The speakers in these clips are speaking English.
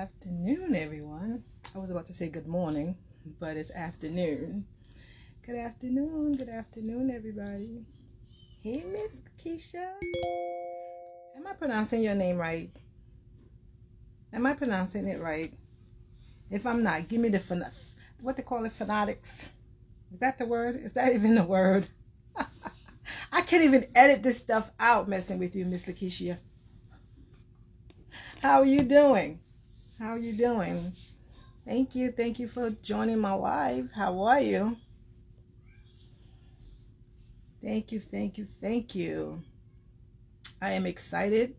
afternoon, everyone. I was about to say good morning, but it's afternoon. Good afternoon, everybody. Hey, Miss Keisha. Am I pronouncing your name right? Am I pronouncing it right? If I'm not, give me the what they call it, phonetics. Is that the word? Is that even the word? I can't even edit this stuff out messing with you, Miss Lakeisha. How are you doing? How are you doing? Thank you. Thank you for joining my live. How are you? Thank you. Thank you. Thank you. I am excited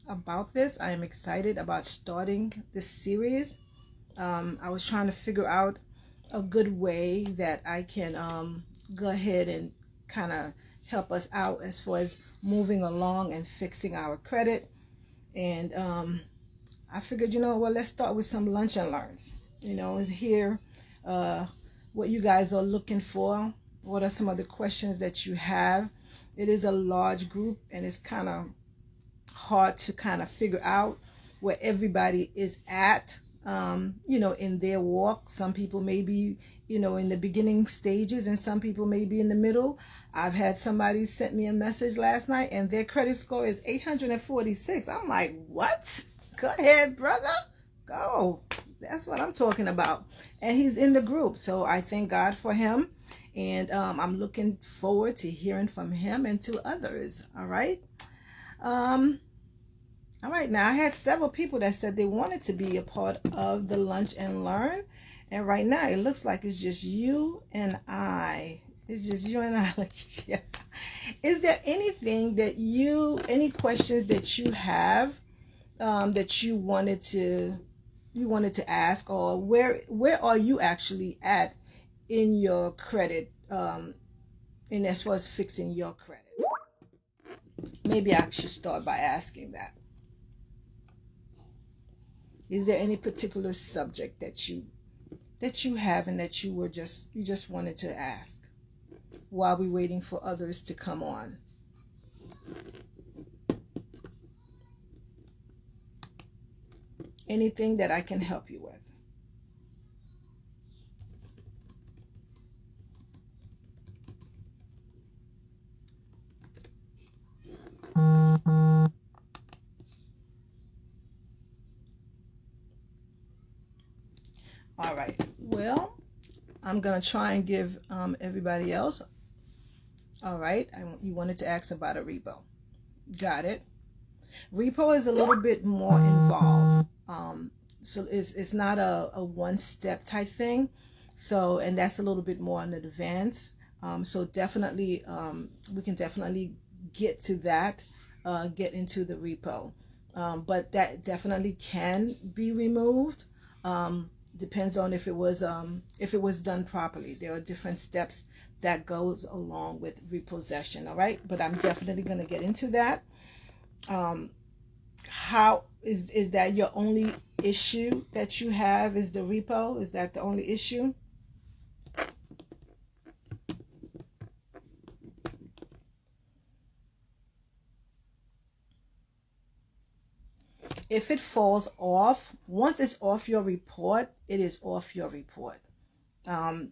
about this. I am excited about starting this series. I was trying to figure out a good way that I can go ahead and kind of help us out as far as moving along and fixing our credit. And I figured, well, let's start with some lunch and learns. Hear what you guys are looking for. What are some of the questions that you have? It is a large group, and it's kind of hard to kind of figure out where everybody is at, in their walk. Some people may be, in the beginning stages, and some people may be in the middle. I've had somebody sent me a message last night, and their credit score is 846. I'm like, what? Go ahead, brother. Go. That's what I'm talking about. And he's in the group, so I thank God for him. And I'm looking forward to hearing from him and to others. All right. All right. Now, I had several people that said they wanted to be a part of the Lunch and Learn. And right now, it looks like it's just you and I. It's just you and I. Yeah. Is there anything that any questions that you have that you wanted to ask, or where are you actually at in your credit, in as far as fixing your credit? Maybe I should start by asking that. Is there any particular subject that you have and that you just wanted to ask while we're waiting for others to come on? Anything that I can help you with? All right. Well, I'm going to try and give everybody else. All right. You wanted to ask about a repo. Got it. Repo is a little bit more involved. So it's not a one-step type thing. So, and that's a little bit more in advance. So definitely, we can definitely get to that, get into the repo. But that definitely can be removed. Depends on if it was done properly. There are different steps that goes along with repossession. All right, but I'm definitely going to get into that. How is that your only issue that you have? Is the repo? Is that the only issue? If it falls off, once it's off your report, it is off your report. The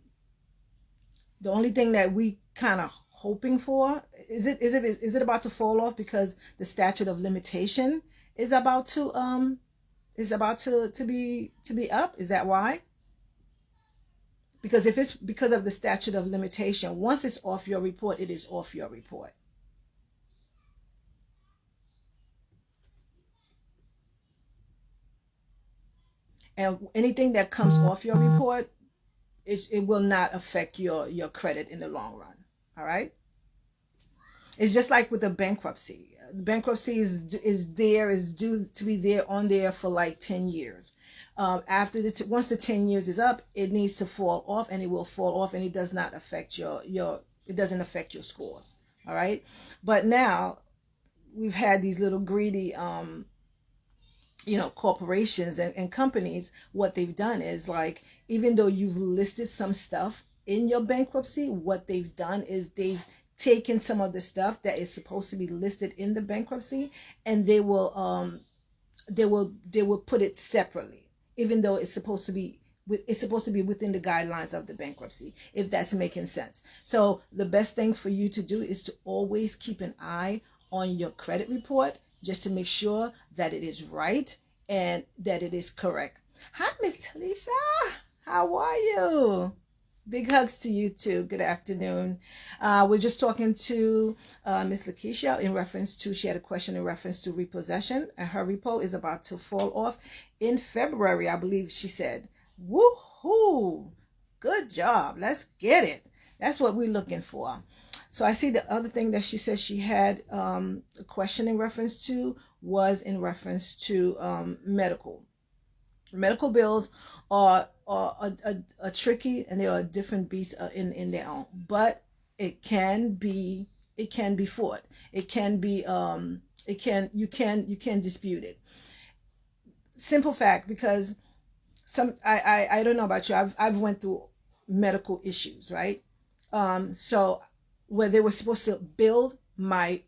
only thing that we kind of hoping for is it about to fall off because the statute of limitation is about to be up? Is that why? Because if it's because of the statute of limitation, once it's off your report, it is off your report. And anything that comes off your report, it will not affect your credit in the long run. All right. It's just like with a bankruptcy. Bankruptcy is due to be there on there for like 10 years. After once the 10 years is up, it needs to fall off, and it will fall off, and it does not affect it doesn't affect your scores. All right. But now we've had these little greedy corporations and companies. What they've done is, like, even though you've listed some stuff in your bankruptcy, what they've done is they've taken some of the stuff that is supposed to be listed in the bankruptcy, and they will they will put it separately, even though it's supposed to be within the guidelines of the bankruptcy, if that's making sense. So the best thing for you to do is to always keep an eye on your credit report, just to make sure that it is right and that it is correct. Hi, Miss Talisha. How are you? Big hugs to you too. Good afternoon. We're just talking to Miss Lakeisha in reference to, she had a question in reference to repossession, and her repo is about to fall off in February, I believe she said. Woohoo! Good job. Let's get it. That's what we're looking for. So I see the other thing that she said she had a question in reference to was in reference to medical. Medical bills are tricky, and they are a different beast in their own. But it can be fought. It can be you can dispute it. Simple fact, because I don't know about you. I've went through medical issues, right? So where they were supposed to build my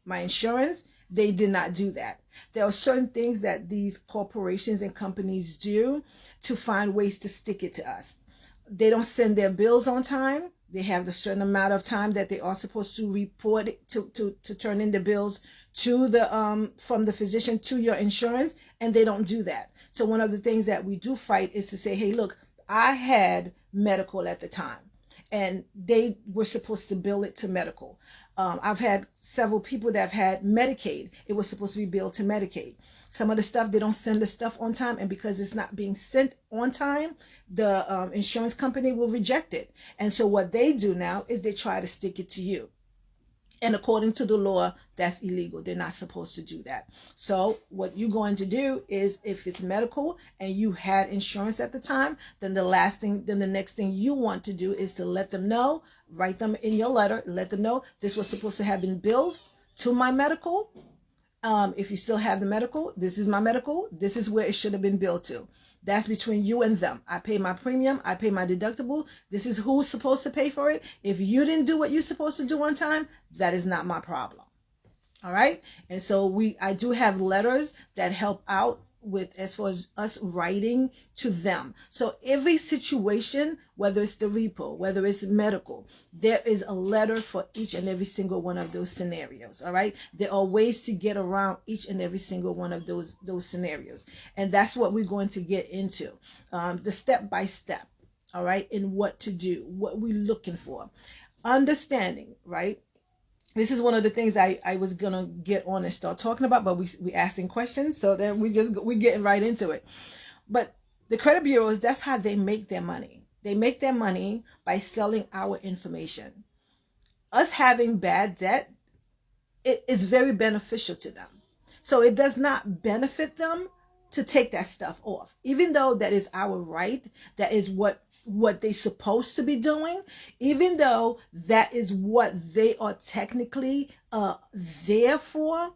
insurance, they did not do that. There are certain things that these corporations and companies do to find ways to stick it to us. They don't send their bills on time. They have the certain amount of time that they are supposed to report it, to turn in the bills to the from the physician to your insurance, and they don't do that. So one of the things that we do fight is to say, hey, look, I had medical at the time, and they were supposed to bill it to medical. I've had several people that have had Medicaid. It was supposed to be billed to Medicaid. Some of the stuff, they don't send the stuff on time, and because it's not being sent on time, the insurance company will reject it. And so what they do now is they try to stick it to you. And according to the law, that's illegal. They're not supposed to do that. So what you're going to do is, if it's medical and you had insurance at the time, then the next thing you want to do is to let them know, write them in your letter, let them know this was supposed to have been billed to my medical. If you still have the medical, this is my medical. This is where it should have been billed to. That's between you and them. I pay my premium. I pay my deductible. This is who's supposed to pay for it. If you didn't do what you're supposed to do on time, that is not my problem. All right. And so I do have letters that help out with, as far as us writing to them. So every situation, whether it's the repo, whether it's medical, there is a letter for each and every single one of those scenarios. All right. There are ways to get around each and every single one of those scenarios. And that's what we're going to get into, the step by step. All right. In what to do, what we're looking for, understanding, right? This is one of the things I was going to get on and start talking about, but we asking questions. So then we're getting right into it. But the credit bureaus, that's how they make their money. They make their money by selling our information. Us having bad debt, it is very beneficial to them. So it does not benefit them to take that stuff off, even though that is our right. That is what they're supposed to be doing, even though that is what they are technically there for.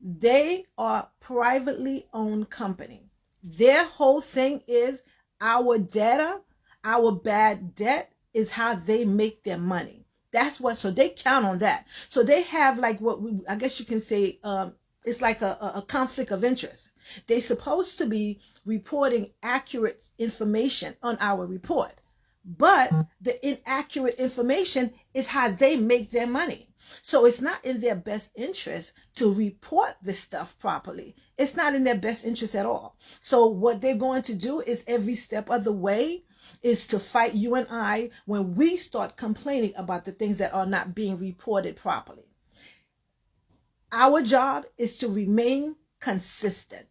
They are privately owned company. Their whole thing is our data, our bad debt is how they make their money. That's what, so they count on that. So they have like I guess you can say, it's like a conflict of interest. They're supposed to be reporting accurate information on our report, but the inaccurate information is how they make their money. So it's not in their best interest to report this stuff properly. It's not in their best interest at all. So what they're going to do is every step of the way is to fight you and I when we start complaining about the things that are not being reported properly. Our job is to remain consistent.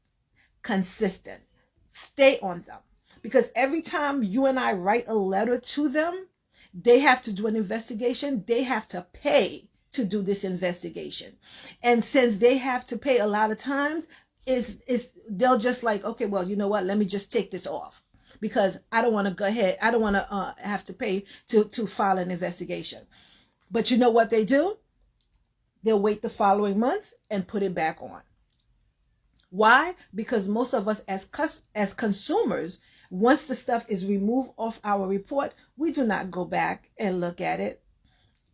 Stay on them, because every time you and I write a letter to them, they have to do an investigation. They have to pay to do this investigation. And since they have to pay a lot of times, they'll just like, okay, well, you know what? Let me just take this off, because I don't want to go ahead. I don't want to have to pay to file an investigation. But you know what they do? They'll wait the following month and put it back on. Why? Because most of us as consumers, once the stuff is removed off our report, we do not go back and look at it.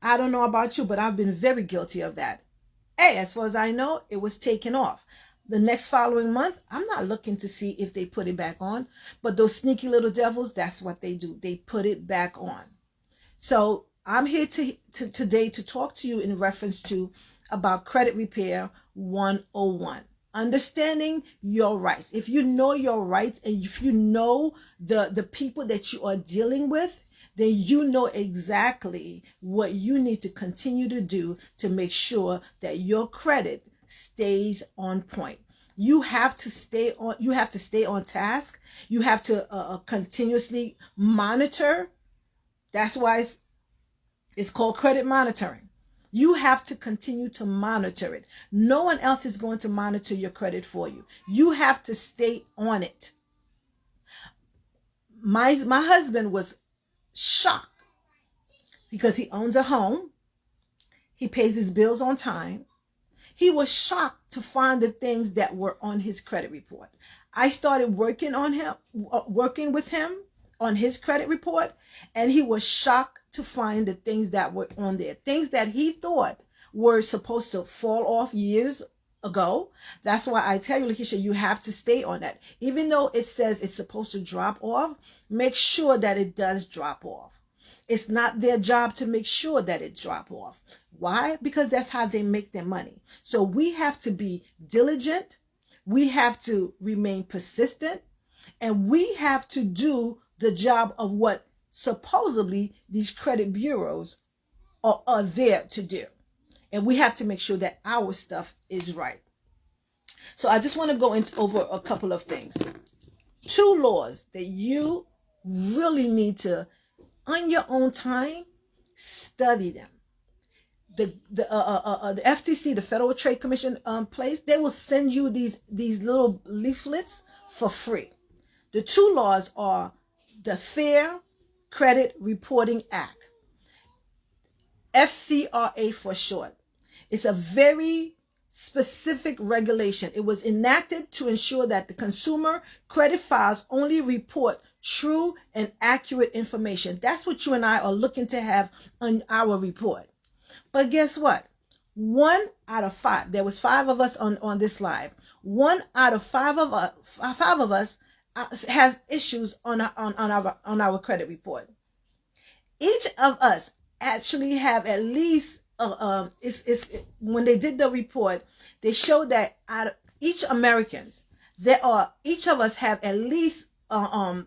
I don't know about you, but I've been very guilty of that. Hey, as far as I know, it was taken off. the next following month, I'm not looking to see if they put it back on. But those sneaky little devils, that's what they do. They put it back on. So I'm here today to talk to you in reference to about credit repair 101. Understanding your rights. If you know your rights and if you know the people that you are dealing with, then you know exactly what you need to continue to do to make sure that your credit stays on point. You have to stay on task. You have to continuously monitor. That's why it's called credit monitoring. You have to continue to monitor it. No one else is going to monitor your credit for you. You have to stay on it. My husband was shocked because he owns a home. He pays his bills on time. He was shocked to find the things that were on his credit report. I started working with him on his credit report, and he was shocked to find the things that were on there. Things that he thought were supposed to fall off years ago. That's why I tell you, Lakeisha, you have to stay on that. Even though it says it's supposed to drop off, make sure that it does drop off. It's not their job to make sure that it drop off. Why? Because that's how they make their money. So we have to be diligent. We have to remain persistent, and we have to do the job of what supposedly these credit bureaus are there to do. And we have to make sure that our stuff is right. So I just want to go over a couple of things. 2 laws that you really need to, on your own time, study them. The FTC, the Federal Trade Commission place, they will send you these little leaflets for free. The 2 laws are the Fair Credit Reporting Act, FCRA for short. It's a very specific regulation. It was enacted to ensure that the consumer credit files only report true and accurate information. That's what you and I are looking to have on our report. But guess what? 1 out of 5, there was 5 of us on this live. 1 out of 5 of us has issues on our credit report. Each of us actually have at least when they did the report, they showed that out of each Americans, each of us have at least 4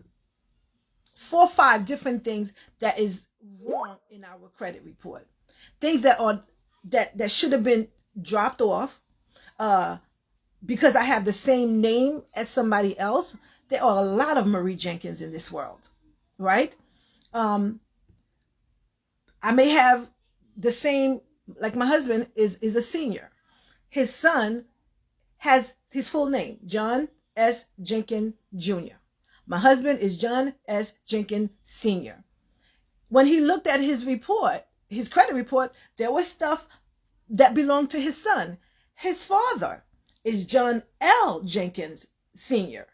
or 5 different things that is wrong in our credit report. Things that should have been dropped off because I have the same name as somebody else. There are a lot of Marie Jenkins in this world, right? I may have the same, like my husband is a senior. His son has his full name, John S. Jenkins Jr. My husband is John S. Jenkins Sr. When he looked at his report, his credit report, there was stuff that belonged to his son. His father is John L. Jenkins Sr.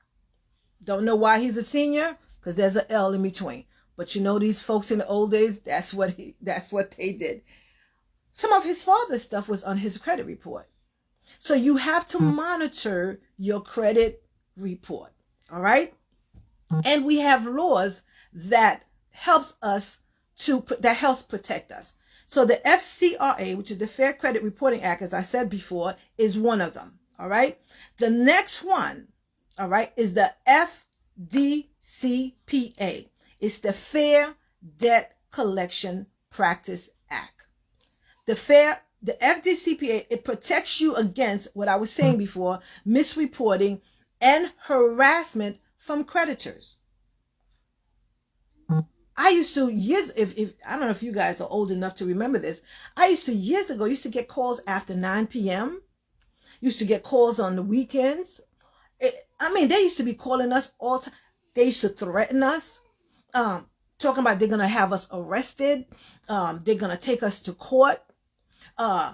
Don't know why he's a senior, because there's an L in between. But you know, these folks in the old days, that's what they did. Some of his father's stuff was on his credit report. So you have to monitor your credit report. All right? And we have laws that helps protect us. So the FCRA, which is the Fair Credit Reporting Act, as I said before, is one of them. All right. The next one, all right, is the FDCPA. It's the Fair Debt Collection Practice Act. The FDCPA, it protects you against what I was saying before, misreporting and harassment from creditors. I used to if I don't know if you guys are old enough to remember this. I used to years ago get calls after 9 p.m. Used to get calls on the weekends. They used to be calling us all time. They used to threaten us, talking about they're gonna have us arrested. They're gonna take us to court. I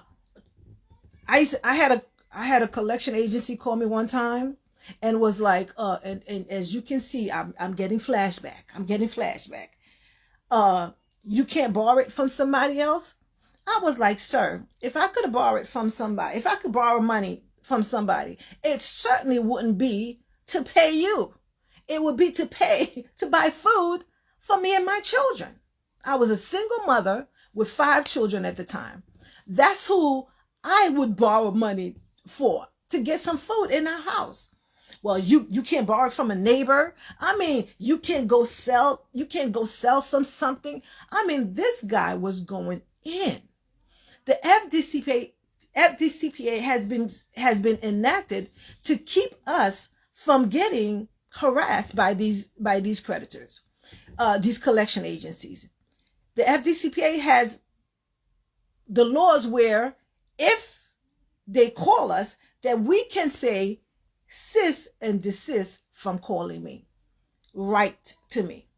had a collection agency call me one time and was like, and as you can see, I'm getting flashback. You can't borrow it from somebody else. I was like, sir, if I could borrow money from somebody, it certainly wouldn't be to pay you. It would be to pay to buy food for me and my children. I was a single mother with 5 children at the time. That's who I would borrow money for, to get some food in our house. Well, you can't borrow it from a neighbor. I mean, you can't go sell something. I mean, this guy was going in. The FDCPA has been enacted to keep us from getting harassed by these creditors, these collection agencies. The FDCPA has the laws where if they call us, that we can say cease and desist from calling me. Write to me.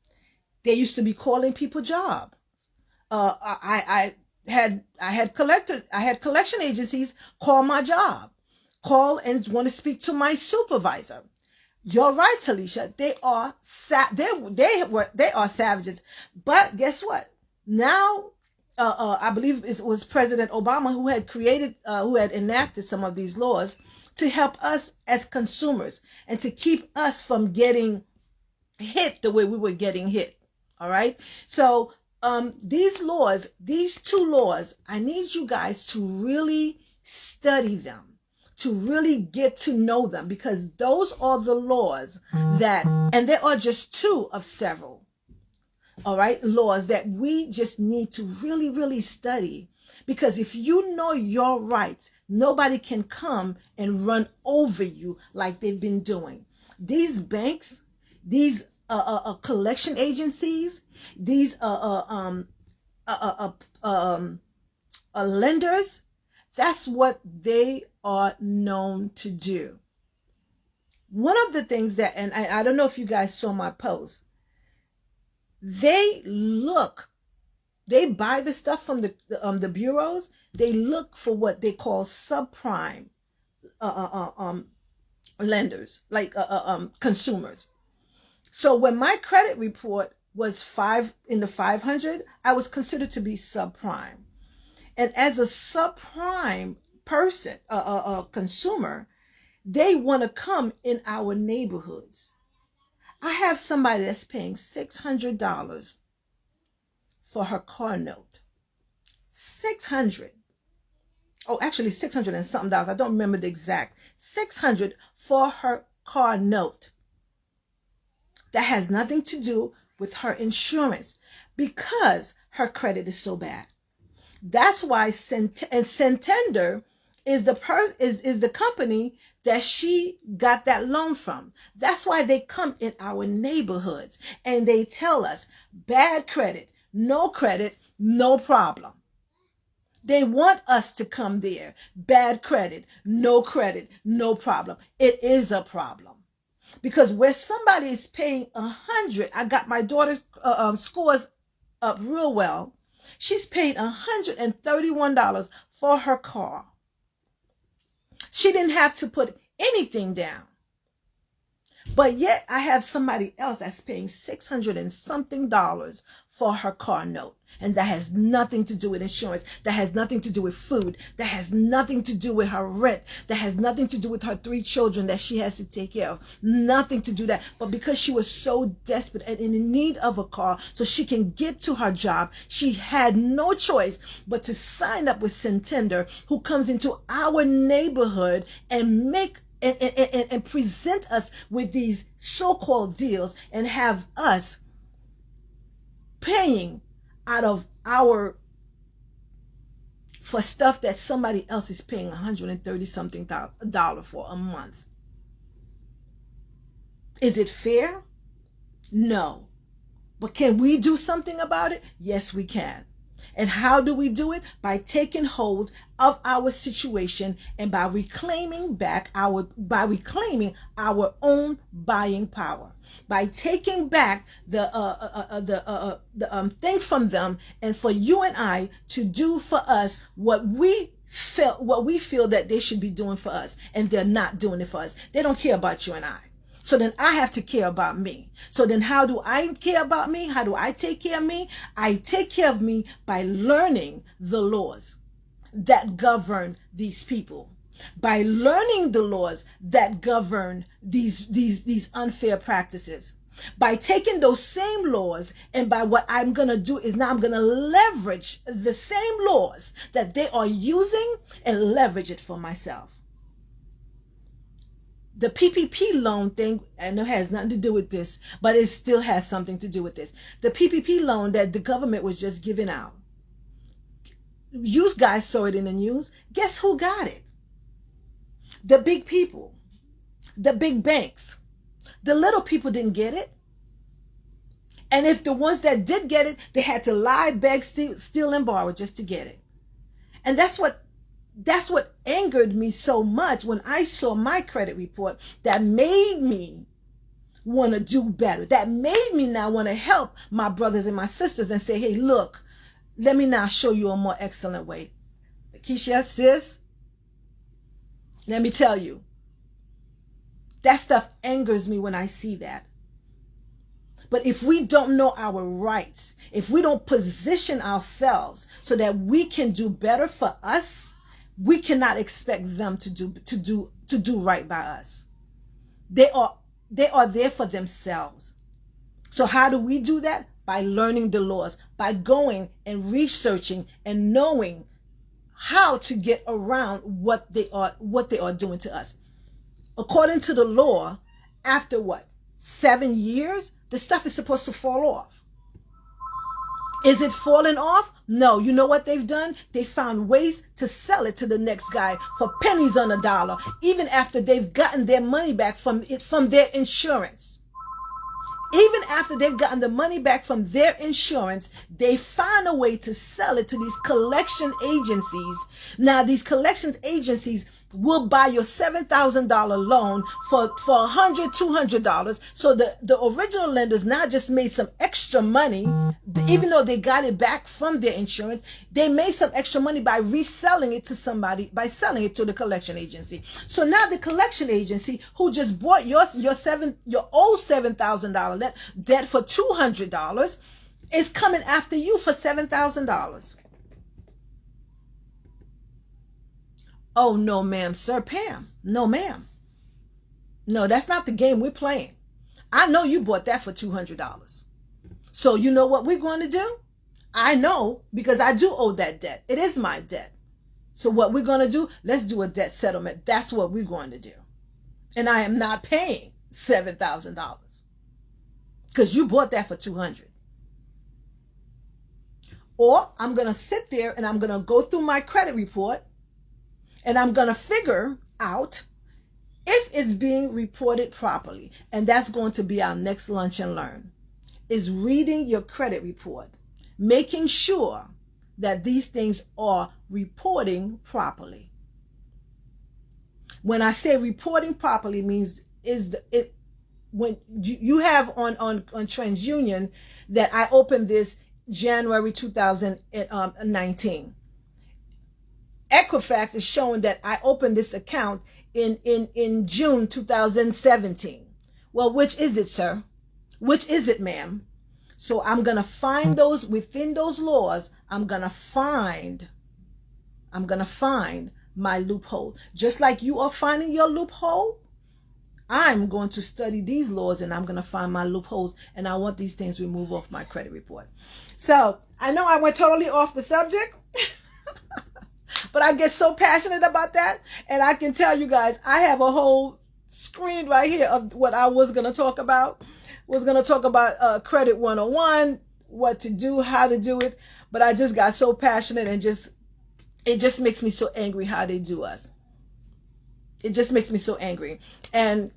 They used to be calling people job. I had collection agencies call my job, call and want to speak to my supervisor. You're right, Talisha. They are savages. But guess what? Now, I believe it was President Obama who had enacted some of these laws to help us as consumers and to keep us from getting hit the way we were getting hit. All right. So these laws, these 2 laws, I need you guys to really study them, to really get to know them, because those are the laws that, and there are just 2 of several, all right, laws that we just need to really, really study. Because if you know your rights, nobody can come and run over you like they've been doing. These banks, these collection agencies, these lenders, that's what they are known to do. One of the things that, and I don't know if you guys saw my post, they buy the stuff from the bureaus. They look for what they call subprime lenders, like consumers. So when my credit report was 500, I was considered to be subprime. And as a subprime person, consumer, they want to come in our neighborhoods. I have somebody that's paying $600 for her car note. $600. Oh, actually $600 and something dollars. I don't remember the exact. $600 for her car note. That has nothing to do with her insurance because her credit is so bad. That's why Santander is the company that she got that loan from. That's why they come in our neighborhoods and they tell us bad credit, no problem. They want us to come there. Bad credit, no problem. It is a problem. Because where somebody is paying $100, I got my daughter's scores up real well. She's paying $131 for her car. She didn't have to put anything down. But yet I have somebody else that's paying $600 and something for her car note. And that has nothing to do with insurance. That has nothing to do with food. That has nothing to do with her rent. That has nothing to do with her 3 children that she has to take care of. Nothing to do that. But because she was so desperate and in need of a car so she can get to her job, she had no choice but to sign up with Santander, who comes into our neighborhood and make and present us with these so-called deals and have us paying out of for stuff that somebody else is paying $130 something for a month. Is it fair? No. But can we do something about it? Yes, we can. And how do we do it? By taking hold of our situation and by reclaiming our own buying power. By taking back the thing from them, and for you and I to do for us what we feel that they should be doing for us, and they're not doing it for us. They don't care about you and I. So then I have to care about me. So then how do I care about me? How do I take care of me? I take care of me by learning the laws that govern these people. by learning the laws that govern these unfair practices, by taking those same laws, and by what I'm going to do is now I'm going to leverage the same laws that they are using and leverage it for myself. The PPP loan thing, and it has nothing to do with this, but it still has something to do with this. The PPP loan that the government was just giving out. You guys saw it in the news. Guess who got it? The big people, the big banks. The little people didn't get it. And if the ones that did get it, they had to lie, beg, steal, and borrow just to get it. And that's what angered me so much when I saw my credit report, that made me want to do better. That made me now want to help my brothers and my sisters and say, hey, look, let me now show you a more excellent way. Keisha, sis, let me tell you, that stuff angers me when I see that. But if we don't know our rights, if we don't position ourselves so that we can do better for us, we cannot expect them to do right by us. They are there for themselves. So how do we do that? By learning the laws, by going and researching and knowing how to get around what they are doing to us. According to the law, after what? 7 years, the stuff is supposed to fall off. Is it falling off? No. You know what they've done? They found ways to sell it to the next guy for pennies on a dollar, even after they've gotten their money back from their insurance. Even after they've gotten the money back from their insurance, they find a way to sell it to these collection agencies. Now, these collections agencies will buy your $7,000 loan for $100, $200. So the original lenders now just made some extra money, even though they got it back from their insurance. They made some extra money by reselling it to somebody, by selling it to the collection agency. So now the collection agency who just bought your old $7,000 debt for $200 is coming after you for $7,000. Oh, no, ma'am, sir, Pam. No, ma'am. No, that's not the game we're playing. I know you bought that for $200. So you know what we're going to do? I know, because I do owe that debt. It is my debt. So what we're going to do, let's do a debt settlement. That's what we're going to do. And I am not paying $7,000 because you bought that for $200. Or I'm going to sit there and I'm going to go through my credit report, and I'm going to figure out if it's being reported properly. And that's going to be our next Lunch and Learn, is reading your credit report, making sure that these things are reporting properly. When I say reporting properly means when you have on TransUnion that I opened this January 2019. Equifax is showing that I opened this account in June 2017. Well, which is it, sir? Which is it, ma'am? So I'm going to find those within those laws. I'm going to find my loophole. Just like you are finding your loophole, I'm going to study these laws and I'm going to find my loopholes, and I want these things removed off my credit report. So I know I went totally off the subject. But I get so passionate about that. And I can tell you guys, I have a whole screen right here of what I was going to talk about. Credit 101, what to do, how to do it. But I just got so passionate, and it just makes me so angry how they do us. It just makes me so angry. And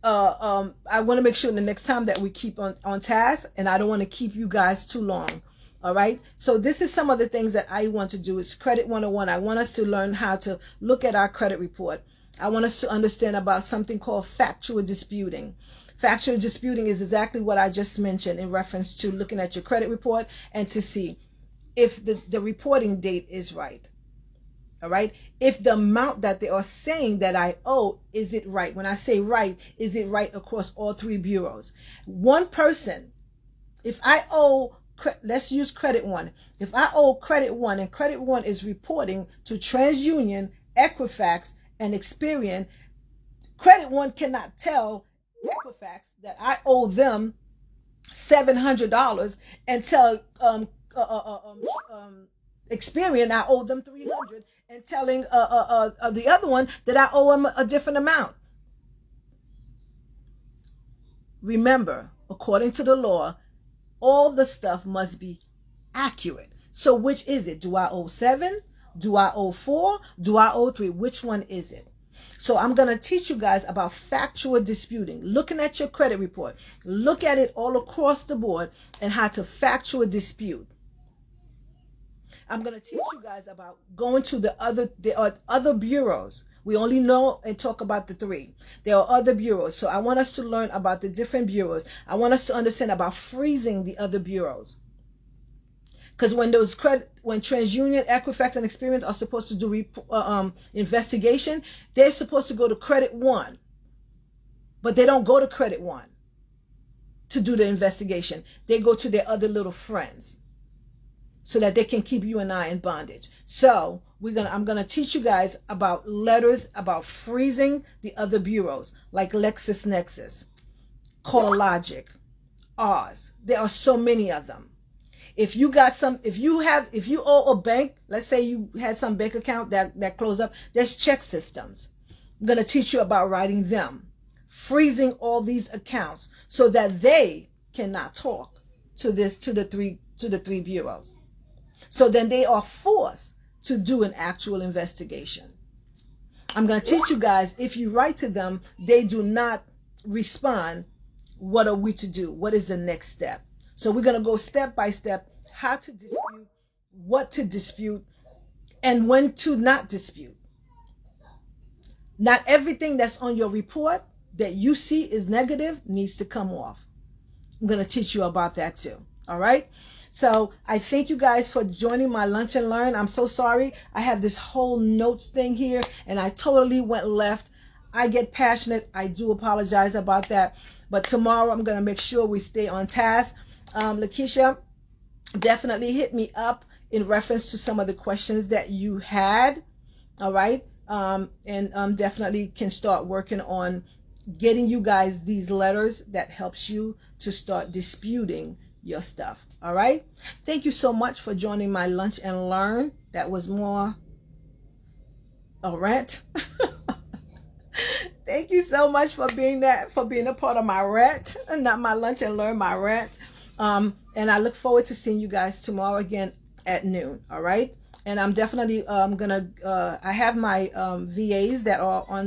I want to make sure the next time that we keep on task, and I don't want to keep you guys too long. All right. So this is some of the things that I want to do. Is Credit 101. I want us to learn how to look at our credit report. I want us to understand about something called factual disputing. Factual disputing is exactly what I just mentioned in reference to looking at your credit report and to see if the reporting date is right. All right. If the amount that they are saying that I owe, is it right? When I say right, is it right across all three bureaus? One person, if I owe, let's use Credit One. If I owe Credit One and Credit One is reporting to TransUnion, Equifax, and Experian, Credit One cannot tell Equifax that I owe them $700 and tell Experian I owe them $300, and telling the other one that I owe them a different amount. Remember, according to the law, all the stuff must be accurate. So which is it? Do I owe 7? Do I owe 4? Do I owe 3? Which one is it? So I'm going to teach you guys about factual disputing, looking at your credit report, look at it all across the board, and how to factual dispute. I'm going to teach you guys about going to there are other bureaus. We only know and talk about the 3. There are other bureaus. So I want us to learn about the different bureaus. I want us to understand about freezing the other bureaus. Because when TransUnion, Equifax, and Experian are supposed to do investigation, they're supposed to go to Credit One, but they don't go to Credit One to do the investigation. They go to their other little friends so that they can keep you and I in bondage. So I'm gonna teach you guys about letters, about freezing the other bureaus like LexisNexis, CallLogic, ours. There are so many of them. If you owe a bank, let's say you had some bank account that closed up, there's check systems. I'm going to teach you about writing them, freezing all these accounts so that they cannot talk to the three bureaus. So then they are forced to do an actual investigation. I'm going to teach you guys, if you write to them, they do not respond. What are we to do? What is the next step? So we're going to go step by step, how to dispute, what to dispute, and when to not dispute. Not everything that's on your report that you see is negative needs to come off. I'm going to teach you about that too. All right. So I thank you guys for joining my Lunch and Learn. I'm so sorry. I have this whole notes thing here and I totally went left. I get passionate. I do apologize about that. But tomorrow I'm going to make sure we stay on task. Lakeisha, definitely hit me up in reference to some of the questions that you had. All right. And definitely can start working on getting you guys these letters that helps you to start disputing your stuff. All right. Thank you so much for joining my Lunch and Learn. That was more a rant. Thank you so much for being a part of my rant, not my Lunch and Learn, my rant. And I look forward to seeing you guys tomorrow again at noon. All right. And I'm definitely I have my VAs that are on